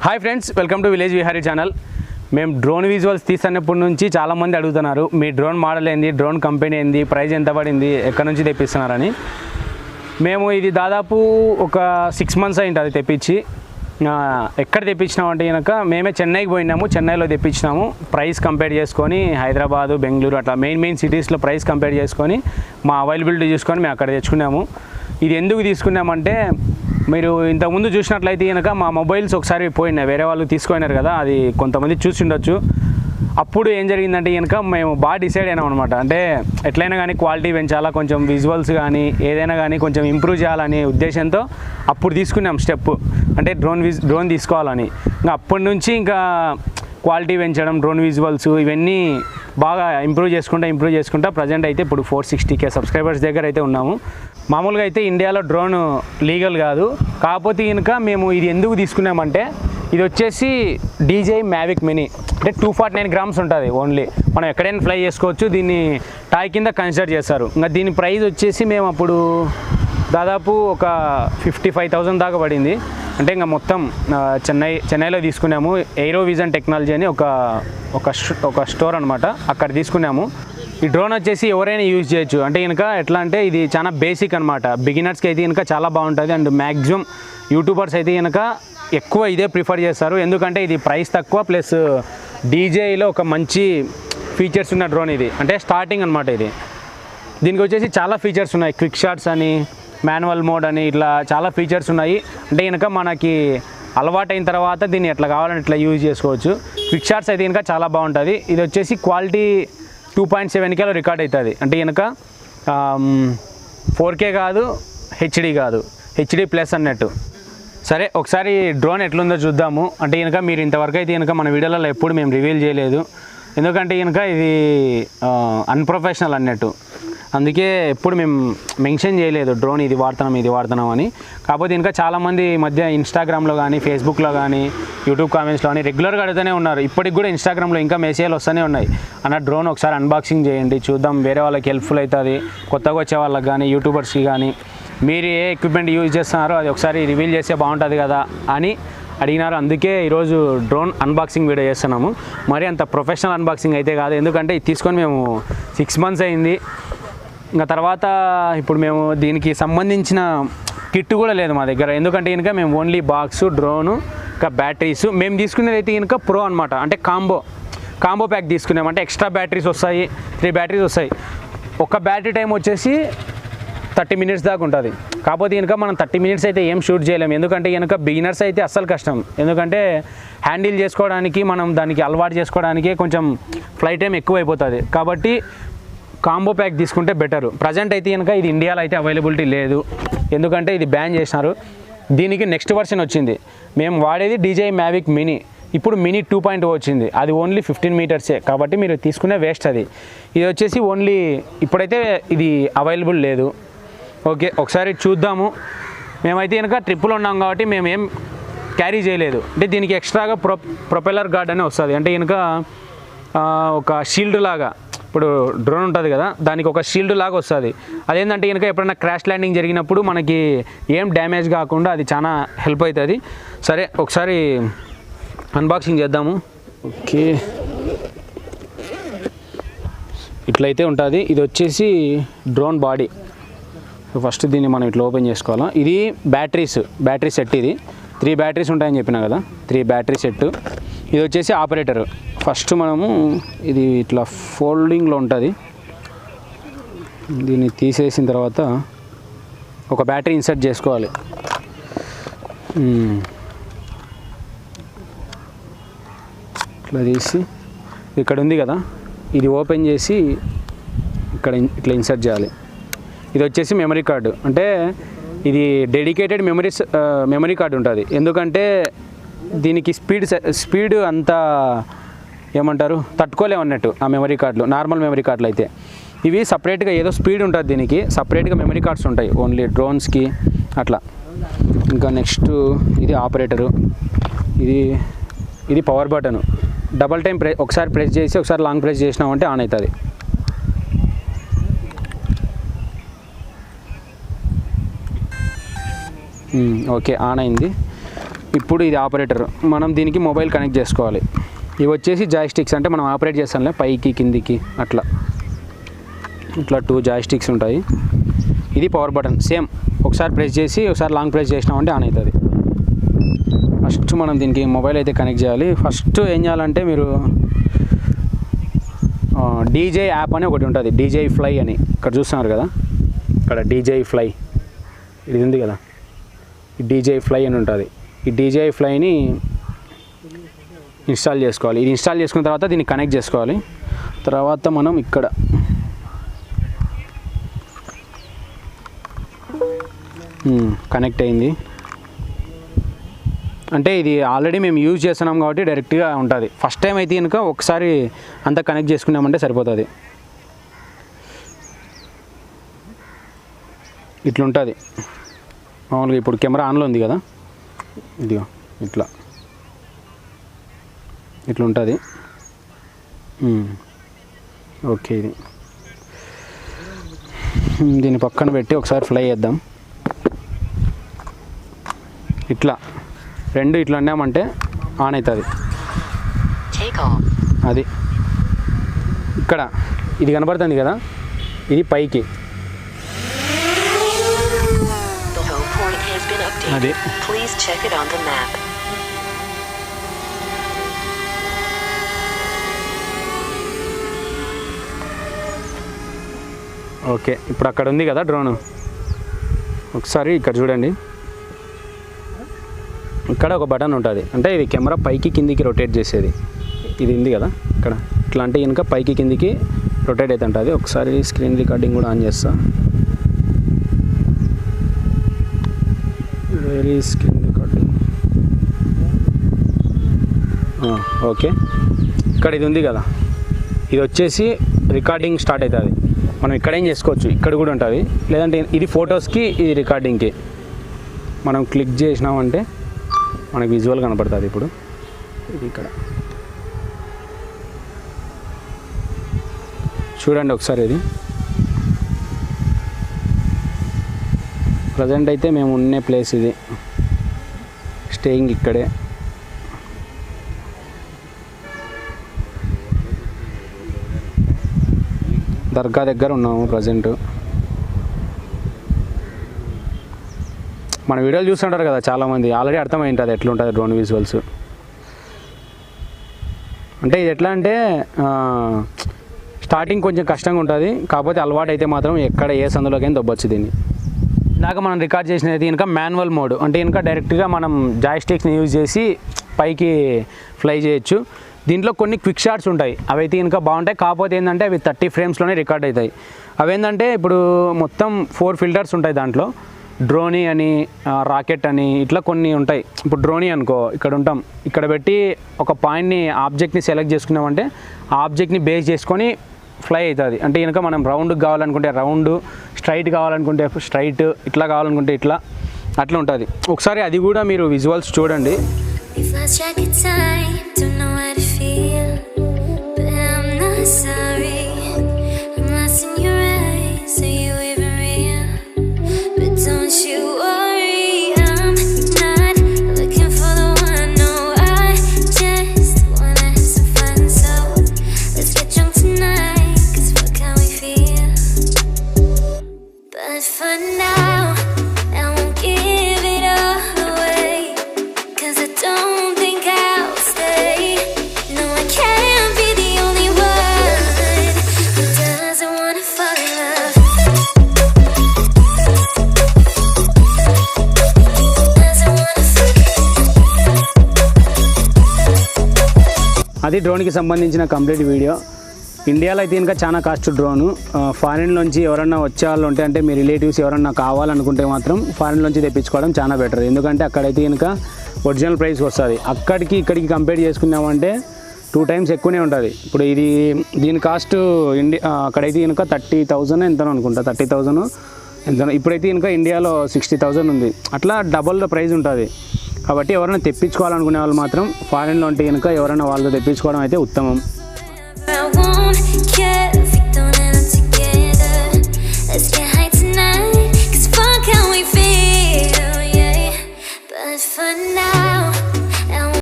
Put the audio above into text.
Hi friends, welcome to village Vihari channel. మేము drone visuals తీస్తున్నప్పటి నుంచి చాలామంది అడుగుతున్నారు, మీ డ్రోన్ మోడల్ ఏంది, డ్రోన్ కంపెనీ ఏంది, ప్రైస్ ఎంత పడింది, ఎక్కడి నుంచి తెప్పిస్తున్నారని. మేము ఇది దాదాపు ఒక 6 months అయింది అది తెప్పించి. ఎక్కడ తెప్పించినాము అంటే కనుక మేమే చెన్నైకి పోయినాము, చెన్నైలో తెప్పించినాము. ప్రైస్ కంపేర్ చేసుకొని హైదరాబాదు, బెంగళూరు అట్లా మెయిన్ సిటీస్లో ప్రైస్ కంపేర్ చేసుకొని మా అవైలబిలిటీ చూసుకొని మేము అక్కడ తెచ్చుకున్నాము. ఇది ఎందుకు తీసుకున్నామంటే, మీరు ఇంతకుముందు చూసినట్లయితే కనుక మా మొబైల్స్ ఒకసారి పోయినాయి, వేరే వాళ్ళు తీసుకున్నారు కదా, అది కొంతమంది చూసి ఉండొచ్చు. అప్పుడు ఏం జరిగిందంటే కనుక మేము బాగా డిసైడ్ అయినాం అనమాట. అంటే ఎట్లయినా కానీ క్వాలిటీ పెంచాలా, కొంచెం విజువల్స్ కానీ ఏదైనా కానీ కొంచెం ఇంప్రూవ్ చేయాలనే ఉద్దేశంతో అప్పుడు తీసుకున్నాం స్టెప్. అంటే డ్రోన్ తీసుకోవాలని. ఇంకా అప్పటి నుంచి ఇంకా క్వాలిటీ పెంచడం, డ్రోన్ విజువల్స్ ఇవన్నీ బాగా ఇంప్రూవ్ చేసుకుంటా ప్రజెంట్ అయితే ఇప్పుడు 460K సబ్స్క్రైబర్స్ దగ్గర అయితే ఉన్నాము. మామూలుగా అయితే ఇండియాలో డ్రోన్ లీగల్ కాదు. కాకపోతే కనుక మేము ఇది ఎందుకు తీసుకున్నామంటే, ఇది వచ్చేసి DJI Mavic మినీ. అంటే 249 grams ఉంటుంది ఓన్లీ. మనం ఎక్కడైనా ఫ్లై చేసుకోవచ్చు. దీన్ని టాయ్ కింద కన్సిడర్ చేస్తారు. ఇంకా దీని ప్రైస్ వచ్చేసి మేము అప్పుడు దాదాపు ఒక 55,000 దాకా పడింది. అంటే ఇంకా మొత్తం చెన్నైలో తీసుకున్నాము. ఎయిరో విజన్ టెక్నాలజీ అని ఒక స్టోర్ అనమాట, అక్కడ తీసుకున్నాము. ఈ డ్రోన్ వచ్చేసి ఎవరైనా యూజ్ చేయొచ్చు. అంటే కనుక ఎట్లా అంటే ఇది చాలా బేసిక్ అనమాట. బిగినర్స్కి అయితే కనుక చాలా బాగుంటుంది. అండ్ మ్యాక్సిమం యూట్యూబర్స్ అయితే కనుక ఎక్కువ ఇదే ప్రిఫర్ చేస్తారు. ఎందుకంటే ఇది ప్రైస్ తక్కువ, ప్లస్ DJIలో ఒక మంచి ఫీచర్స్ ఉన్న డ్రోన్ ఇది. అంటే స్టార్టింగ్ అనమాట ఇది. దీనికి వచ్చేసి చాలా ఫీచర్స్ ఉన్నాయి. క్విక్ షాట్స్ అని, మాన్యువల్ మోడ్ అని, ఇట్లా చాలా ఫీచర్స్ ఉన్నాయి. అంటే కనుక మనకి అలవాటైన తర్వాత దీన్ని ఎట్లా కావాలని ఇట్లా యూజ్ చేసుకోవచ్చు. క్విక్ షాట్స్ అయితే కనుక చాలా బాగుంటుంది. ఇది వచ్చేసి క్వాలిటీ 2.7Kలో రికార్డ్ అవుతుంది. అంటే కనుక 4K కాదు, HD కాదు, HD+ అన్నట్టు. సరే, ఒకసారి డ్రోన్ ఎట్లుందో చూద్దాము. అంటే కనుక మీరు ఇంతవరకు అయితే కనుక మన వీడియోలలో ఎప్పుడు మేము రివీల్ చేయలేదు. ఎందుకంటే కనుక ఇది అన్ప్రొఫెషనల్ అన్నట్టు. అందుకే ఎప్పుడు మేము మెన్షన్ చేయలేదు డ్రోన్ ఇది వాడుతున్నాం అని. కాకపోతే ఇంకా చాలామంది మధ్య ఇన్స్టాగ్రామ్లో కానీ, ఫేస్బుక్లో కానీ, యూట్యూబ్ కామెంట్స్లో కానీ రెగ్యులర్గా అడుగుతూనే ఉన్నారు. ఇప్పటికి కూడా ఇన్స్టాగ్రామ్లో ఇంకా మెసేజ్లు వస్తూనే ఉన్నాయి, అన్న డ్రోన్ ఒకసారి అన్బాక్సింగ్ చేయండి, చూద్దాం, వేరే వాళ్ళకి హెల్ప్ఫుల్ అవుతుంది, కొత్తగా వచ్చే వాళ్ళకి కానీ, యూట్యూబర్స్కి కానీ, మీరు ఏ ఎక్విప్మెంట్ యూజ్ చేస్తున్నారో అది ఒకసారి రివీల్ చేస్తే బాగుంటుంది కదా అని అడిగినారు. అందుకే ఈరోజు డ్రోన్ అన్బాక్సింగ్ వీడియో చేస్తున్నాము. మరి అంత ప్రొఫెషనల్ అన్బాక్సింగ్ అయితే కాదు, ఎందుకంటే ఇది తీసుకొని మేము 6 months అయింది. ఇంకా తర్వాత ఇప్పుడు మేము దీనికి సంబంధించిన కిట్ కూడా లేదు మా దగ్గర. ఎందుకంటే కనుక మేము ఓన్లీ బాక్స్, డ్రోను, ఇంకా బ్యాటరీస్ మేము తీసుకునేది అయితే కనుక ప్రో అనమాట. అంటే కాంబో ప్యాక్ తీసుకున్నాం. అంటే ఎక్స్ట్రా బ్యాటరీస్ వస్తాయి, 3 బ్యాటరీస్ వస్తాయి. ఒక బ్యాటరీ టైం వచ్చేసి 30 minutes దాకా ఉంటుంది. కాకపోతే కనుక మనం 30 minutes అయితే ఏం షూట్ చేయలేము. ఎందుకంటే కనుక బిగినర్స్ అయితే అస్సలు కష్టం. ఎందుకంటే హ్యాండిల్ చేసుకోవడానికి, మనం దానికి అలవాటు చేసుకోవడానికి కొంచెం ఫ్లైట్ టైం ఎక్కువ అయిపోతుంది. కాబట్టి కాంబో ప్యాక్ తీసుకుంటే బెటరు. ప్రజెంట్ అయితే కనుక ఇది ఇండియాలో అయితే అవైలబిలిటీ లేదు, ఎందుకంటే ఇది బ్యాన్ చేసినారు. దీనికి నెక్స్ట్ వర్షన్ వచ్చింది. మేము వాడేది DJI Mavic మినీ. ఇప్పుడు మినీ 2.0 వచ్చింది. అది ఓన్లీ 15 meters. కాబట్టి మీరు తీసుకునే వేస్ట్ అది. ఇది వచ్చేసి ఓన్లీ ఇప్పుడైతే ఇది అవైలబుల్ లేదు. ఓకే, ఒకసారి చూద్దాము. మేమైతే కనుక ట్రిప్పులో ఉన్నాం కాబట్టి మేము ఏం క్యారీ చేయలేదు. అంటే దీనికి ఎక్స్ట్రాగా ప్రొపెల్లర్ గార్డ్ అని వస్తుంది. అంటే కనుక ఒక షీల్డ్ లాగా, ఇప్పుడు డ్రోన్ ఉంటుంది కదా, దానికి ఒక షీల్డ్ లాగా వస్తుంది. అదేంటంటే కనుక ఎప్పుడైనా క్రాష్ ల్యాండింగ్ జరిగినప్పుడు మనకి ఏం డ్యామేజ్ కాకుండా అది చాలా హెల్ప్ అవుతుంది. సరే, ఒకసారి అన్బాక్సింగ్ చేద్దాము. ఓకే, ఇట్లయితే ఉంటుంది. ఇది వచ్చేసి డ్రోన్ బాడీ. ఫస్ట్ దీన్ని మనం ఇట్లా ఓపెన్ చేసుకోవాలా. ఇది బ్యాటరీ సెట్. ఇది 3 బ్యాటరీస్ ఉంటాయని చెప్పినా కదా, 3 బ్యాటరీ సెట్. ఇది వచ్చేసి ఆపరేటర్. ఫస్ట్ మనము ఇది ఇట్లా ఫోల్డింగ్లో ఉంటుంది. దీన్ని తీసేసిన తర్వాత ఒక బ్యాటరీ ఇన్సర్ట్ చేసుకోవాలి. ఇట్లా తీసి ఇక్కడ ఉంది కదా, ఇది ఓపెన్ చేసి ఇక్కడ ఇట్లా ఇన్సర్ట్ చేయాలి. ఇది వచ్చేసి మెమరీ కార్డు. అంటే ఇది డెడికేటెడ్ మెమరీ కార్డు ఉంటుంది. ఎందుకంటే దీనికి స్పీడ్ అంతా ఏమంటారు తట్టుకోలేము అన్నట్టు ఆ మెమరీ కార్డులు. నార్మల్ మెమరీ కార్డులు అయితే ఇవి సపరేట్గా ఏదో స్పీడ్ ఉంటుంది, దీనికి సపరేట్గా మెమరీ కార్డ్స్ ఉంటాయి ఓన్లీ డ్రోన్స్కి అట్లా. ఇంకా నెక్స్ట్ ఇది ఆపరేటరు. ఇది పవర్ బటను. డబల్ టైం ఒకసారి ప్రెస్ చేసి ఒకసారి లాంగ్ ప్రెస్ చేసినామంటే ఆన్ అవుతుంది. ఓకే, ఆన్ అయింది. ఇప్పుడు ఇది ఆపరేటర్, మనం దీనికి మొబైల్ కనెక్ట్ చేసుకోవాలి. ఇవి వచ్చేసి జాయ్స్టిక్స్, అంటే మనం ఆపరేట్ చేస్తాంలే పైకి కిందికి అట్లా, ఇట్లా 2 జాయ్స్టిక్స్ ఉంటాయి. ఇది పవర్ బటన్ సేమ్, ఒకసారి ప్రెస్ చేసి ఒకసారి లాంగ్ ప్రెస్ చేసినామంటే ఆన్ అవుతుంది. ఫస్ట్ మనం దీనికి మొబైల్ అయితే కనెక్ట్ చేయాలి. ఫస్ట్ ఏం చేయాలంటే మీరు DJI యాప్ అని ఒకటి ఉంటుంది, DJI ఫ్లై అని, ఇక్కడ చూస్తున్నారు కదా, ఇక్కడ DJI ఫ్లై ఇది ఉంది కదా, ఈ DJI ఫ్లై అని ఉంటుంది. ఈ DJI ఫ్లైని ఇన్స్టాల్ చేసుకోవాలి. ఇది ఇన్స్టాల్ చేసుకున్న తర్వాత దీన్ని కనెక్ట్ చేసుకోవాలి. తర్వాత మనం ఇక్కడ కనెక్ట్ అయింది అంటే ఇది ఆల్రెడీ మేము యూజ్ చేస్తున్నాం కాబట్టి డైరెక్ట్గా ఉంటుంది. ఫస్ట్ టైం అయితే కనుక ఒకసారి అంతా కనెక్ట్ చేసుకున్నామంటే సరిపోతుంది. ఇట్లుంటుంది మామూలుగా. ఇప్పుడు కెమెరా ఆన్లో ఉంది కదా, ఇదిగో ఇట్లుంటుంది. ఓకే, ఇది దీన్ని పక్కన పెట్టి ఒకసారి ఫ్లై చేద్దాం. ఇట్లా రెండు ఇట్లా అన్నామంటే ఆన్ అవుతుంది. అది ఇక్కడ ఇది కనబడుతుంది కదా, ఇది పైకి, అది ఓకే. ఇప్పుడు అక్కడ ఉంది కదా డ్రోన్, ఒకసారి ఇక్కడ చూడండి, ఇక్కడ ఒక బటన్ ఉంటుంది, అంటే ఇది కెమెరా పైకి కిందికి రొటేట్ చేసేది. ఇది ఉంది కదా ఇక్కడ, ఇట్లా అంటే కనుక పైకి కిందికి రొటేట్ అయితే ఉంటుంది. ఒకసారి స్క్రీన్ రికార్డింగ్ కూడా ఆన్ చేస్తా. Very screen recording okay. ఇక్కడ ఇది ఉంది కదా, ఇది వచ్చేసి రికార్డింగ్ స్టార్ట్ అవుతుంది. మనం ఇక్కడ ఏం చేసుకోవచ్చు, ఇక్కడ కూడా ఉంటుంది, లేదంటే ఇది ఫొటోస్కి, ఇది రికార్డింగ్కి. మనం క్లిక్ చేసినామంటే మనకు విజువల్ కనపడుతుంది. ఇప్పుడు ఇది ఇక్కడ చూడండి ఒకసారి. ఇది ప్రజెంట్ అయితే మేము ఉన్న ప్లేస్ ఇది, స్టేయింగ్ ఇక్కడే. దర్గా దగ్గర ఉన్నాము ప్రజెంట్. మన వీడియోలు చూస్తుంటారు కదా చాలామంది, ఆల్రెడీ అర్థమై ఉంటుంది ఎట్లుంటుంది డ్రోన్ విజువల్స్. అంటే ఇది ఎట్లా అంటే స్టార్టింగ్ కొంచెం కష్టంగా ఉంటుంది, కాకపోతే అలవాటు అయితే మాత్రం ఎక్కడ ఏ సందులోకైనా దొబ్బొచ్చు దీన్ని. ఇందాక మనం రికార్డ్ చేసినది ఇంకా మాన్యువల్ మోడ్, అంటే ఇంకా డైరెక్ట్గా మనం జాయ్స్టిక్స్ని యూజ్ చేసి పైకి ఫ్లై చేయొచ్చు. దీంట్లో కొన్ని క్విక్ షాట్స్ ఉంటాయి, అవి అయితే ఇంకా బాగుంటాయి. కాకపోతే ఏంటంటే అవి 30 ఫ్రేమ్స్లోనే రికార్డ్ అవుతాయి. అవేంటంటే ఇప్పుడు మొత్తం 4 ఫిల్టర్స్ ఉంటాయి దాంట్లో, డ్రోనీ అని, రాకెట్ అని, ఇట్లా కొన్ని ఉంటాయి. ఇప్పుడు డ్రోనీ అనుకో, ఇక్కడ ఉంటాం, ఇక్కడ పెట్టి ఒక పాయింట్ని ఆబ్జెక్ట్ని సెలెక్ట్ చేసుకున్నామంటే ఆ ఆబ్జెక్ట్ని బేస్ చేసుకొని ఫ్లై అవుతుంది. అంటే కనుక మనం రౌండ్కి కావాలనుకుంటే రౌండ్, స్ట్రైట్ కావాలనుకుంటే స్ట్రైట్, ఇట్లా కావాలనుకుంటే ఇట్లా, అట్లా ఉంటుంది. ఒకసారి అది కూడా మీరు విజువల్స్ చూడండి. అది డ్రోన్కి సంబంధించిన కంప్లీట్ వీడియో. ఇండియాలో అయితే ఇంకా చాలా కాస్ట్ డ్రోను. ఫారిన్లోంచి ఎవరన్నా వచ్చే వాళ్ళు ఉంటే, అంటే మీ రిలేటివ్స్ ఎవరన్నా కావాలనుకుంటే మాత్రం ఫారిన్లోంచి తెప్పించుకోవడం చాలా బెటర్. ఎందుకంటే అక్కడైతే ఇంకా ఒరిజినల్ ప్రైస్ వస్తుంది. అక్కడికి ఇక్కడికి కంపేర్ చేసుకున్నామంటే 2 టైమ్స్ ఎక్కువనే ఉంటుంది. ఇప్పుడు దీని కాస్ట్ అక్కడైతే ఇంకా 30,000 ఎంతనో అనుకుంటా, 30,000 ఎంతనో. ఇప్పుడైతే ఇంకా ఇండియాలో 60,000 ఉంది. అట్లా డబల్ ద ప్రైస్ ఉంటుంది. కాబట్టి ఎవరైనా తెప్పించుకోవాలనుకునే వాళ్ళు మాత్రం ఫారిన్లో ఉంటే కనుక ఎవరైనా వాళ్ళతో తెప్పించుకోవడం అయితే ఉత్తమం.